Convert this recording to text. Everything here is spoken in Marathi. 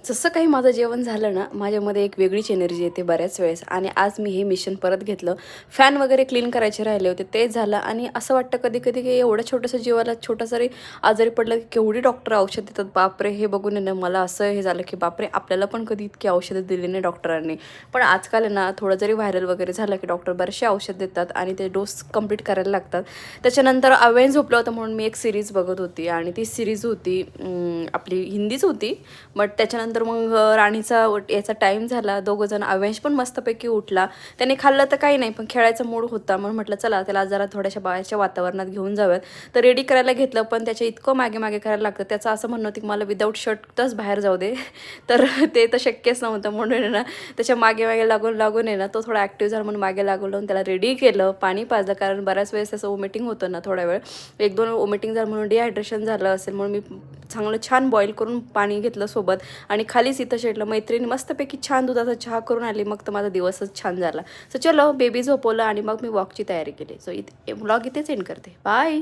जसं काही माझं जेवण झालं ना, माझ्यामध्ये एक वेगळीच एनर्जी येते बऱ्याच वेळेस. आणि आज मी हे मिशन परत घेतलं. फॅन वगैरे क्लीन करायचे राहिले होते, ते झालं. आणि असं वाटतं कधी-कधी की एवढं छोटंसं जीवाला छोटासा जरी आजारी पडलं, की केवढी डॉक्टर औषध देतात. बापरे! हे बघून आहे ना, मला असं हे झालं की बापरे! आपल्याला पण कधी इतकी औषधं दिली नाही डॉक्टरांनी. पण आजकाल आहे ना, थोडं जरी व्हायरल वगैरे झालं, की डॉक्टर बरेचसे औषध देतात आणि ते डोस कंप्लीट करायला लागतात. त्याच्यानंतर अवेन झोपलं होतं म्हणून मी एक सीरीज बघत होती आणि ती सीरीज होती आपली हिंदीच होती. बट त्याच्यानंतर मग राणीचा याचा टाईम झाला. दोघंजण अवेंश पण मस्तपैकी उठला. त्याने खाल्लं तर काही नाही, पण खेळायचा मूड होता. म्हणून म्हटलं चला त्याला जरा थोड्याशा बाहेरच्या वातावरणात घेऊन जाऊयात. तर रेडी करायला घेतलं, पण त्याच्या इतकं मागे-मागे करायला लागतं. त्याचं असं म्हणणं होतं की मला विदाऊट शर्टच बाहेर जाऊ दे. तर ते तर शक्यच नव्हतं. म्हणून आहे ना, त्याच्या मागे-मागे लागून आहे ना, तो थोडा ॲक्टिव्ह झाला म्हणून मागे लागून लावून त्याला रेडी केलं. पाणी पाजलं, कारण बऱ्याच वेळेस त्याचं वॉमिटिंग होतं ना थोड्या वेळ. 1-2 वॉमिटिंग झालं म्हणून डिहायड्रेशन झालं असेल, म्हणून मी चांगलं छान बॉईल करून पाणी घेतलं सोबत. आणि खालीच इथं शेडला मैत्रिणी मस्तपैकी छान दुधाचा चहा करून आली. मग तर माझा दिवसच छान झाला. सो चलो बेबी झोपवलं आणि मग मी वॉकची तयारी केली. सो इथे व्लॉग इथेच एंड करते. बाय.